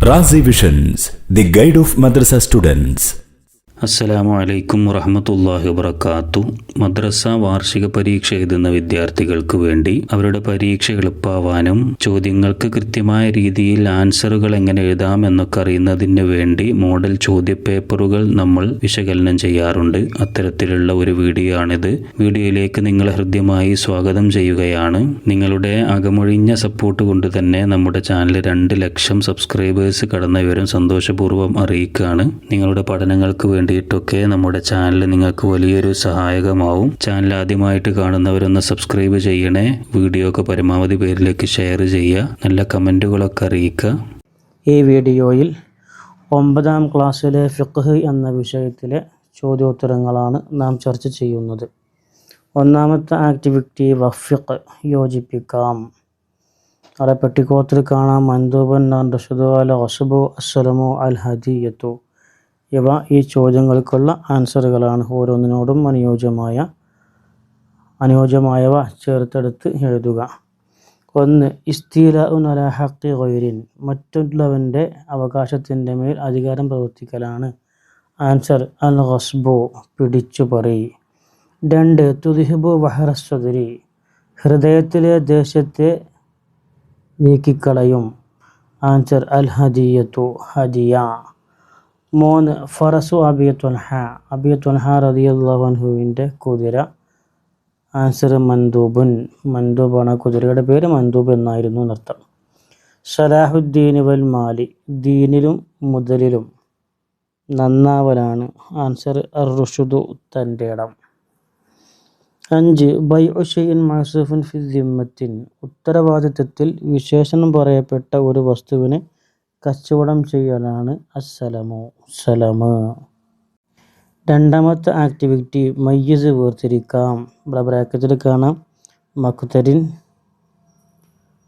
Razi Visions, the guide of madrasa students. അസ്സലാമു അലൈക്കും വറഹ്മത്തുള്ളാഹി വബറകാതുഹു. മദ്രസ വാർഷിക പരീക്ഷ എഴുതുന്ന വിദ്യാർത്ഥികൾക്ക് വേണ്ടി അവരുടെ പരീക്ഷ എളുപ്പമാവാനും ചോദ്യങ്ങൾക്ക് കൃത്യമായ രീതിയിൽ ആൻസറുകൾ എങ്ങനെ എഴുതാം എന്നൊക്കെ അറിയുന്നതിന് വേണ്ടി മോഡൽ ചോദ്യപേപ്പറുകൾ നമ്മൾ വിശകലനം ചെയ്യാറുണ്ട്. അത്തരത്തിലുള്ള ഒരു വീഡിയോ ആണിത്. വീഡിയോയിലേക്ക് നിങ്ങളെ ഹൃദ്യമായി സ്വാഗതം ചെയ്യുകയാണ്. നിങ്ങളുടെ അകമൊഴിഞ്ഞ സപ്പോർട്ട് കൊണ്ട് തന്നെ നമ്മുടെ ചാനൽ 2 ലക്ഷം സബ്സ്ക്രൈബേഴ്സ് കടന്ന വിവരം സന്തോഷപൂർവ്വം അറിയിക്കുകയാണ്. നിങ്ങളുടെ പഠനങ്ങൾക്ക് വേണ്ടിയിട്ടൊക്കെ നമ്മുടെ ചാനൽ നിങ്ങൾക്ക് വലിയൊരു സഹായകമാവും. ചാനൽ ആദ്യമായിട്ട് കാണുന്നവരൊന്ന് സബ്സ്ക്രൈബ് ചെയ്യണേ. വീഡിയോ ഒക്കെ പരമാവധി പേരിലേക്ക് ഷെയർ ചെയ്യുക. നല്ല കമൻറ്റുകളൊക്കെ അറിയിക്കുക. ഈ വീഡിയോയിൽ 9ാം ക്ലാസ്സിലെ ഫിഖ്ഹ് എന്ന വിഷയത്തിലെ ചോദ്യോത്തരങ്ങളാണ് നാം ചർച്ച ചെയ്യുന്നത്. ഒന്നാമത്തെ ആക്ടിവിറ്റി വഫിഖ്, യോജിപ്പിക്കാം. അവിടെ പെട്ടിക്കോത്തിൽ കാണാം മൻദൂബൻ റഷദു അൽ ഗസ്ബു അസ്സലമു അൽ ഹദിയത്തു. ഇവ ഈ ചോദ്യങ്ങൾക്കുള്ള ആൻസറുകളാണ്. ഓരോന്നിനോടും അനുയോജ്യമായവ ചേർത്തെടുത്ത് എഴുതുക. 1. ഇസ്തിലാഉൻ അലാ ഹഖി ഗൈരിൻ, മറ്റുള്ളവൻ്റെ അവകാശത്തിൻ്റെ മേൽ അധികാരം പ്രവർത്തിക്കലാണ്. ആൻസർ അൽ ഗസ്ബു, പിടിച്ചുപറി. 2. തുദ്ഹിബു വഹറ സദ്രി, ഹൃദയത്തിലെ ദേഷ്യത്തെ നീക്കിക്കളയും. ആൻസർ അൽ ഹദിയത്തു, ഹദിയ. 3. ഫറസു അബി ത്വൽഹ റളിയല്ലാഹു അൻഹുവിൻ്റെ കുതിര. ആൻസർ മൻദൂബുൻ, മൻദൂബാണ്. കുതിരയുടെ പേര് മൻദൂബ് എന്നായിരുന്നു എന്നർത്ഥം. സലാഹുദ്ദീൻ വൽ മാലി, ദീനിലും മുതലിലും നന്നാവലാണ്. ആൻസർ അർ-റുഷ്ദു, തൻ്റെ ഇടം. 5. ബൈഉ ഷൈഇൻ മഅസൂഫിൻ ഫി ദിമ്മത്തിൻ, ഉത്തരവാദിത്തത്തിൽ വിശേഷണം പറയപ്പെട്ട ഒരു വസ്തുവിനെ കച്ചവടം ചെയ്യലാണ് അസ്സലമു, സലമ്. രണ്ടാമത്തെ ആക്ടിവിറ്റി മയ്യിസ്, വേർതിരിക്കാം. ഇവിടെ ബ്രാക്കറ്റിൽ കാണാം മഖ്തരിൻ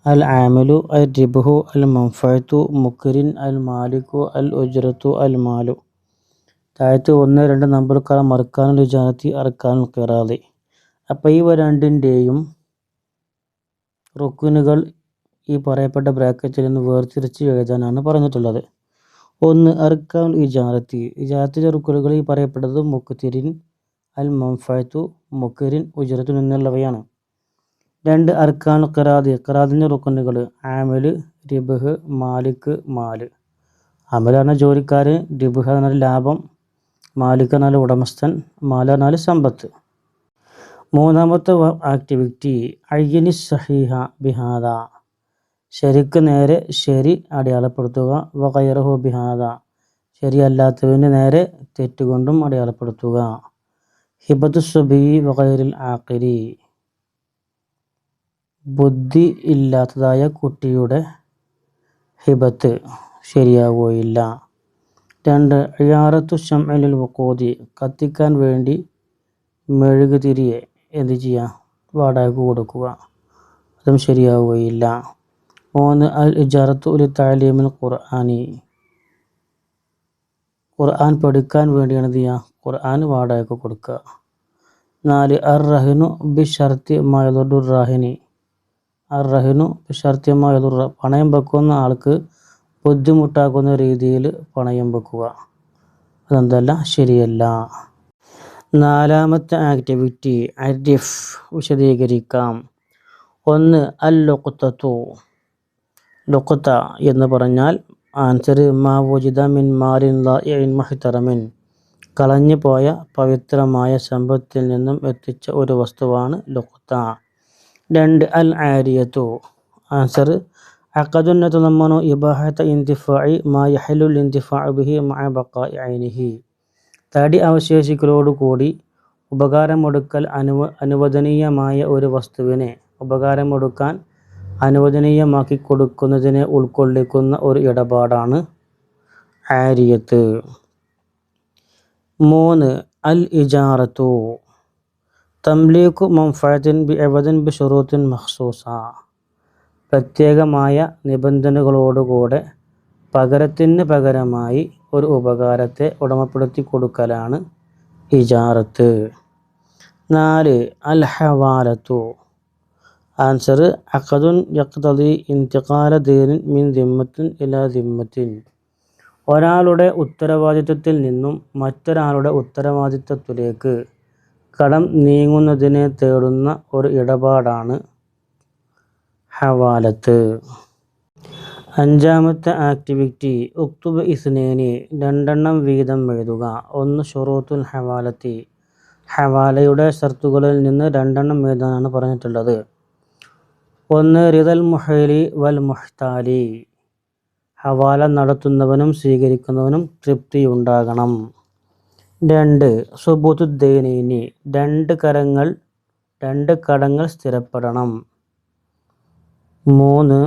അൽ ആമിലു അൽ റിബ്ഹു അൽ മൻഫഅത്തു മുക്രിൻ അൽ മാലികു അൽ ഉജ്റത്തു അൽ മാലു. താഴത്ത് 1, 2 നമ്പർക്കാണ് മർക്കാനുൽ ഇജാറത്തി അർക്കാനുൽ ഖിറാദി. അപ്പോൾ ഈ രണ്ടിൻ്റെയും റുക്നുകൾ ഈ പറയപ്പെട്ട ബ്രാക്കറ്റിൽ നിന്ന് വേർതിരിച്ച് എഴുതാനാണ് പറഞ്ഞിട്ടുള്ളത്. 1. അർക്കാനുൽ ഇജാറത്തി, ഇജാറത്തിലെ റുക്നുകൾ ഈ പറയപ്പെട്ടത് മുക്തിരിൻ അൽ മൻഫഅത്തു മുക്രിൻ ഉജ്റത്തു എന്നുള്ളവയാണ്. 2. അർക്കാനുൽ ഖിറാദി, ഖിറാദിൻ്റെ റുക്നുകൾ ആമിൽ റിബ്ഹ് മാലിക് മാല്. ആമിൽ പറഞ്ഞാൽ ജോലിക്കാരൻ, റിബ്ഹ് പറഞ്ഞാൽ ലാഭം, മാലിക് പറഞ്ഞാൽ ഉടമസ്ഥൻ, മാല് പറഞ്ഞാൽ സമ്പത്ത്. മൂന്നാമത്തെ ആക്ടിവിറ്റി അയ്യിനി സഹീഹ ബിഹാദ, ശരിക്ക് നേരെ ശരി അടയാളപ്പെടുത്തുക. വഗൈറഹു ബിഹാദ, ശരിയല്ലാത്തതിന് നേരെ തെറ്റുകൊണ്ടും അടയാളപ്പെടുത്തുക. ഹിബത്തു സുബി വഗൈറിൽ ആഖിരി, ബുദ്ധി ഇല്ലാത്തതായ കുട്ടിയുടെ ഹിബത്ത് ശരിയാവുകയില്ല. 2. ഇയാറത്തു ശംഇൽ വഖൂദി, കത്തിക്കാൻ വേണ്ടി മെഴുകുതിരിയെ എന്ത് ചെയ്യുക, വാടകയ്ക്ക് കൊടുക്കുക, അതും ശരിയാവുകയില്ല. 3. അൽ ഇജാറത്തു ലി തഅലീമിൽ ഖുർആനി, ഖുർആൻ പഠിക്കാൻ വേണ്ടിയാണ് എന്ത് ചെയ്യുക, ഖുർആൻ വാടകയ്ക്ക് കൊടുക്കുക. 4. അർ റഹിനു ബി ഷർത്തി മാ യദുർ റാഹിനി, അർ റഹിനു ബി ഷർത്തി മാ യദുർ, പണയം വെക്കുന്ന ആൾക്ക് ബുദ്ധിമുട്ടാക്കുന്ന രീതിയിൽ പണയം വെക്കുക, അതെന്തല്ല, ശരിയല്ല. നാലാമത്തെ ആക്ടിവിറ്റി അരിഫ്, വിശദീകരിക്കാം. 1. അൽ ലുഖ്തത്തു, ലുഖ്ത എന്ന് പറഞ്ഞാൽ ആൻസർ മാ വുജിദ മിൻ മാലിൻ ളായിഇൻ മുഹ്തറമിൻ, കളഞ്ഞു പോയ പവിത്രമായ സമ്പത്തിൽ നിന്നും എത്തിച്ച ഒരു വസ്തുവാണ് ലുഖ്ത. 2. അൽ ആരിയത്തു, ആൻസർ അഖദുൻ യതളമ്മനു ഇബാഹത ഇന്തിഫാഇ മാ യഹലുൽ ഇന്തിഫാഉ ബിഹി മഅ ബഖാഇ ഐനിഹി, തടി അവശേഷിക്കലോടുകൂടി ഉപകാരമെടുക്കൽ അനുവദനീയമായ ഒരു വസ്തുവിനെ ഉപകാരമെടുക്കാൻ അനുവദനീയമാക്കി കൊടുക്കുന്നതിനെ ഉൾക്കൊള്ളിക്കുന്ന ഒരു ഇടപാടാണ് ആരിയത്ത്. 3. അൽ ഇജാറത്തു തംലീഖു മൻഫഅത്തിൻ ബിഇവദിൻ ബിശുറൂത്തിൻ മഖ്സൂസ, പ്രത്യേകമായ നിബന്ധനകളോടുകൂടെ പകരത്തിന് പകരമായി ഒരു ഉപകാരത്തെ ഉടമപ്പെടുത്തി കൊടുക്കലാണ് ഇജാറത്ത്. 4. അൽ ഹവാലത്തു ആൻസർ അഖദുൻ യഖ്തദി ഇന്തിഖാല ദീനിൻ മിൻ ദിമ്മത്തിൻ ഇലാ ദിമ്മത്തിൻ. ഒരാളുടെ ഉത്തരവാദിത്വത്തിൽ നിന്നും മറ്റൊരാളുടെ ഉത്തരവാദിത്വത്തിലേക്ക് കടം നീങ്ങുന്നതിനെ തേടുന്ന ഒരു ഇടപാടാണ് ഹവാലത്ത്. അഞ്ചാമത്തെ ആക്ടിവിറ്റി ഉക്തുബ് ഇസ്നൈനി, രണ്ടെണ്ണം വീതം എഴുതുക. ഒന്ന് ഷുറൂത്തുൽ ഹവാലത്തി, ഹവാലയുടെ ഷർത്തുകളിൽ നിന്ന് രണ്ടെണ്ണം എഴുതാനാണ് പറഞ്ഞിട്ടുള്ളത്. ഒന്ന് റിദൽ മുഹൈലി വൽ മുഹ്താലി, ഹവാല നടത്തുന്നവനും സ്വീകരിക്കുന്നവനും തൃപ്തിയുണ്ടാകണം. രണ്ട് സുബൂത്തുദ്ദൈനൈനി, രണ്ട് കടങ്ങൾ സ്ഥിരപ്പെടണം. മൂന്ന്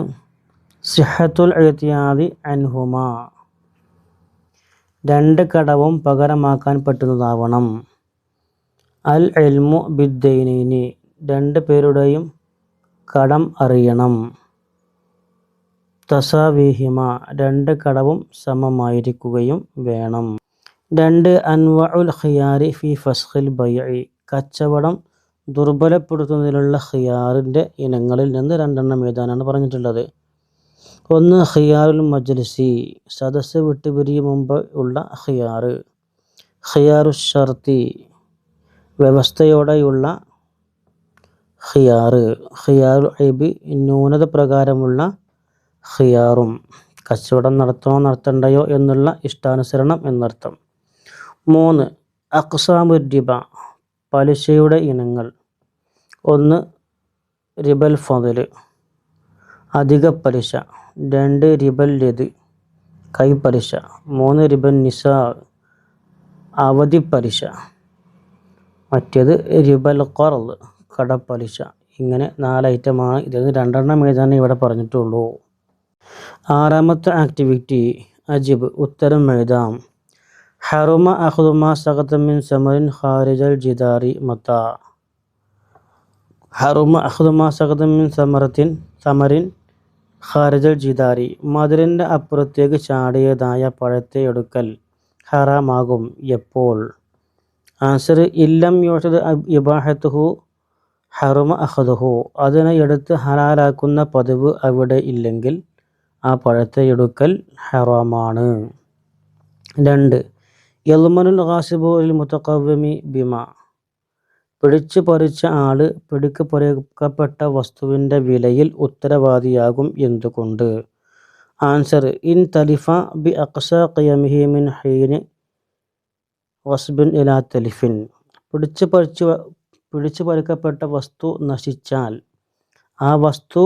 സിഹത്തുൽ ഇഅ്തിയാദി അൻഹുമ, രണ്ട് കടവും പകരമാക്കാൻ പറ്റുന്നതാവണം. അൽ ഇൽമു ബിദ്ദൈനൈനി, രണ്ട് പേരുടെയും കടം അറിയണം. തസാവീഹിമ, രണ്ട് കടവും സമമായിരിക്കുകയും വേണം. രണ്ട് അൻവഉൽ ഖിയാരി ഫി ഫസ്ഖിൽ ബൈഇ, കച്ചവടം ദുർബലപ്പെടുത്തുന്നതിലുള്ള ഖിയാറിൻ്റെ ഇനങ്ങളിൽ നിന്ന് രണ്ടെണ്ണം എഴുതാനാണ് പറഞ്ഞിട്ടുള്ളത്. ഒന്ന് ഖിയാറുൽ മജ്ലിസി, സദസ്സ് വിട്ടുപിരിയും മുമ്പ് ഉള്ള ഖിയാർ. ഖിയാറുൽ ഷർത്തി, വ്യവസ്ഥയോടെയുള്ള ഖിയാർ. ഖിയാറുൽ ഐബി, ന്യൂനത പ്രകാരമുള്ള ഖിയാറും. കച്ചവടം നടത്തണോ നടത്തണ്ടയോ എന്നുള്ള ഇഷ്ടാനുസരണം എന്നർത്ഥം. മൂന്ന് അഖ്സാമുർ റിബ, പലിശയുടെ ഇനങ്ങൾ. ഒന്ന് റിബൽ ഫദൽ, അധിക പലിശ. രണ്ട് റിബൽ ലദ്, കൈപ്പലിശ. മൂന്ന് റിബൽ നിസാ, അവധി പലിശ. മറ്റേത് റിബൽ ഖർദ്, കടപ്പലിശ. ഇങ്ങനെ 4 ഐറ്റമാണ്. ഇതിൽ നിന്ന് രണ്ടെണ്ണം എഴുതാനേ ഇവിടെ പറഞ്ഞിട്ടുള്ളൂ. ആറാമത്തെ ആക്ടിവിറ്റി അജിബ്, ഉത്തരം എഴുതാം. ഹറുമ അഖ്ദു മാ സഖത മിൻ സമറിൻ ഖാരിജൽ ജിദാരി മതാ. ഹറുമ അഖ്ദു മാ സഖത മിൻ സമറിൻ ഖാരിജൽ ജിദാരി, മതിലിൻ്റെ അപ്പുറത്തേക്ക് ചാടിയതായ പഴത്തെ എടുക്കൽ ഹറാമാകും എപ്പോൾ? ആൻസർ ഇല്ലം യുഅ്തദ് ഇബാഹത്തുഹു ഹറുമ അഖ്ദുഹു, അതിനെ എടുത്ത് ഹലാലാക്കുന്ന പതിവ് അവിടെ ഇല്ലെങ്കിൽ ആ പഴത്തെ എടുക്കൽ ഹറാമാണ്. രണ്ട് യൽമനുൽ ഗാസിബു ലിൽ മുതഖവ്വിമി ബിമ, പിടിച്ചു പറിച്ച ആള് പിടിക്ക് പറിക്കപ്പെട്ട വസ്തുവിൻ്റെ വിലയിൽ ഉത്തരവാദിയാകും എന്തുകൊണ്ട്? ആൻസർ ഇൻ തലിഫ ബി അഖ്സാ ഖിയമിഹി മിൻ ഹീന് വസ്ബിൻ ഇലാ തലിഫിൻ, പിടിച്ചു പറിക്കപ്പെട്ട വസ്തു നശിച്ചാൽ ആ വസ്തു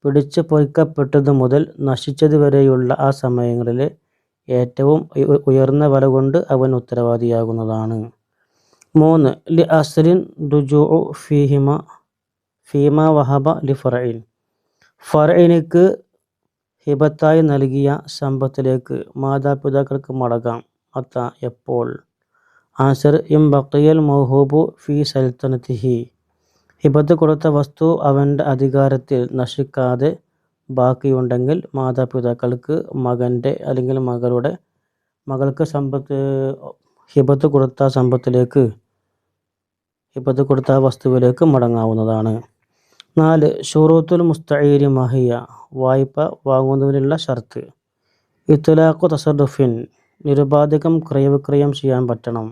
പിടിച്ചു പറിക്കപ്പെട്ടത് മുതൽ നശിച്ചത് വരെയുള്ള ആ സമയങ്ങളിലെ ഏറ്റവും ഉയർന്ന വില കൊണ്ട് അവൻ ഉത്തരവാദിയാകുന്നതാണ്. മൂന്ന് ലി അസ്ലിൻ റുജൂഉ ഫീമ വഹബ ലി ഫർഇൻ, ഫർഇനിക്ക് ഹിബത്തായി നൽകിയ സമ്പത്തിലേക്ക് മാതാപിതാക്കൾക്ക് മടങ്ങാം. അത്ത എപ്പോൾ? ആൻസർ ഇം ബഖിയൽ മൗഹൂബു ഫീ സൽത്തനത്തിഹി, ഹിബത്ത് കൊടുത്ത വസ്തു അവൻ്റെ അധികാരത്തിൽ നശിക്കാതെ ബാക്കിയുണ്ടെങ്കിൽ മാതാപിതാക്കൾക്ക് മകൻ്റെ അല്ലെങ്കിൽ മകൾക്ക് ഹിബത്ത് കൊടുത്ത വസ്തുവിലേക്ക് മടങ്ങാവുന്നതാണ്. 4 ഷുറൂത്തുൽ മുസ്തഈരി മഹിയ, വായ്പ വാങ്ങുന്നതിനുള്ള ഷർത്ത്. ഇത്ലാഖു തസറുഫിൻ, നിരുപാധികം ക്രയവിക്രയം ചെയ്യാൻ പറ്റണം.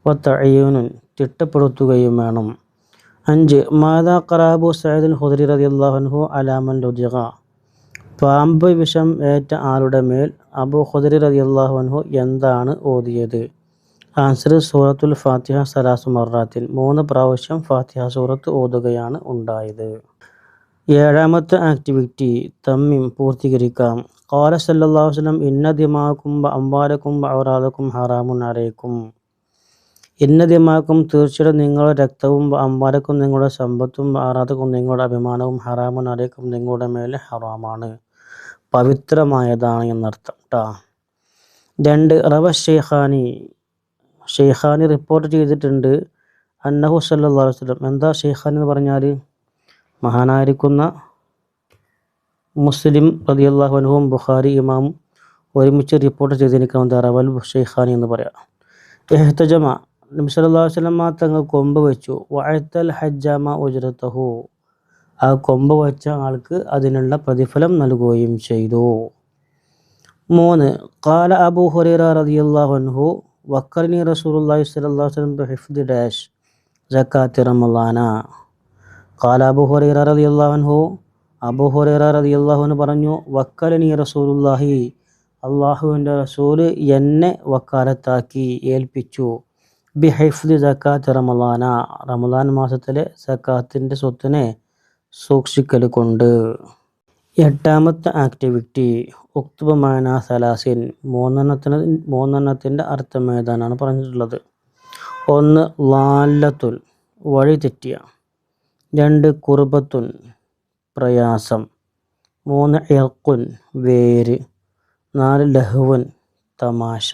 വതഅയ്യുനുൻ, തിട്ടപ്പെടുത്തുകയും വേണം. 5 മാദാ ഖറാബു സഈദ് ഖുദരി റളിയല്ലാഹു അൻഹു അലാ മൻ ലുദിഗ, പാമ്പ് വിഷം ഏറ്റ ആളുടെ മേൽ അബൂ ഖുദരി റളിയല്ലാഹു അൻഹു എന്താണ് ഓതിയത്? ആൻസർ സൂറത്തുൽ ഫാത്തിഹ 3 മർറാത്തിൻ, 3 പ്രാവശ്യം ഫാത്തിഹ സൂറത്ത് ഓതുകയാണ് ഉണ്ടായത്. ഏഴാമത്തെ ആക്ടിവിറ്റി തമ്മീം, പൂർത്തീകരിക്കാം. ഖാല സല്ലല്ലാഹു അലൈഹി വസല്ലം ഇന്ന ദിമാഅക്കും വഅംവാലക്കും വഅറാദക്കും ഹറാമുൻ അലൈക്കും. ഇന്ന ദിമാഅക്കും, തീർച്ചയായിട്ടും നിങ്ങളുടെ രക്തവും അംവാലക്കും നിങ്ങളുടെ സമ്പത്തും വഅറാദക്കും നിങ്ങളുടെ അഭിമാനവും ഹറാമുൻ അലൈക്കും നിങ്ങളുടെ മേലെ ഹറാമാണ്, പവിത്രമായതാണ് എന്നർത്ഥം ട്ടാ. 2 റവ ഷെയ്ഖാനി റിപ്പോർട്ട് ചെയ്തിട്ടുണ്ട് അന്നഹു സല്ലല്ലാഹു അലൈഹി വസല്ലം. എന്താ ഷെയ്ഖാനി എന്ന് പറഞ്ഞാൽ? മഹാനായിരിക്കുന്ന മുസ്ലിം റളിയല്ലാഹു അൻഹുവും ബുഖാരി ഇമാമും ഒരുമിച്ച് റിപ്പോർട്ട് ചെയ്തിരിക്കുന്നത് റവൽ ഷെയ്ഖാനി എന്ന് പറയാം. ഇഹ്തജമ, നബി സല്ലല്ലാഹു അലൈഹി വസല്ലം തങ്ങൾ കൊമ്പ് വെച്ചു. വഅത്തൽ ഹജ്ജമ ഉജ്റതഹു, ആ കൊമ്പ് വച്ച ആൾക്ക് അതിനുള്ള പ്രതിഫലം നൽകുകയും ചെയ്തു. 3. ഖാല അബൂ ഹുറൈറ റളിയല്ലാഹു അൻഹു വക്കലനി റസൂലുള്ളാഹി സ്വല്ലല്ലാഹു അലൈഹി വസല്ലം ബിഹിഫ്ദി ഡാഷ് സകാത്തി റമളാന. ഖാല അബൂ ഹുറൈറ റളിയല്ലാഹു അൻഹു, അബൂ ഹുറൈറ റളിയല്ലാഹു അൻഹു പറഞ്ഞു, വക്കലനി റസൂലുള്ളാഹി, അള്ളാഹുവിൻ്റെ റസൂല് എന്നെ വക്കാലത്താക്കി ഏൽപ്പിച്ചു, ബിഹിഫ്ദി സകാത്തി റമളാന, റമളാൻ മാസത്തിലെ സക്കാത്തിൻ്റെ സ്വത്തിനെ സൂക്ഷിക്കൽ കൊണ്ട്. 8ാമത്തെ ആക്ടിവിറ്റി ഉക്തുബ മാന സലാസിൻ, മൂന്നെണ്ണത്തിൻ്റെ അർത്ഥം ഏതാനാണ് പറഞ്ഞിട്ടുള്ളത്. 1. ലാല്ലത്തുൻ, വഴി തെറ്റിയ. 2. കുർബത്തുൻ, പ്രയാസം. 3. ഇർഖുൻ, വേര്. 4. ലഹ്വുൻ, തമാശ.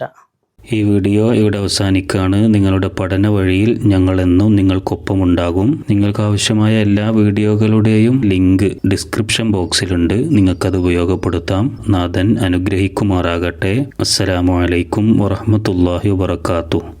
ഈ വീഡിയോ ഇവിടെ അവസാനിക്കുകയാണ്. നിങ്ങളുടെ പഠന വഴിയിൽ ഞങ്ങളെന്നും നിങ്ങൾക്കൊപ്പമുണ്ടാകും. നിങ്ങൾക്ക് ആവശ്യമായ എല്ലാ വീഡിയോകളുടെയും ലിങ്ക് ഡിസ്ക്രിപ്ഷൻ ബോക്സിലുണ്ട്. നിങ്ങൾക്കത് ഉപയോഗപ്പെടുത്താം. നാഥൻ അനുഗ്രഹിക്കുമാറാകട്ടെ. അസ്സലാമു അലൈക്കും വറഹ്മത്തുള്ളാഹി വബറകാതുഹു.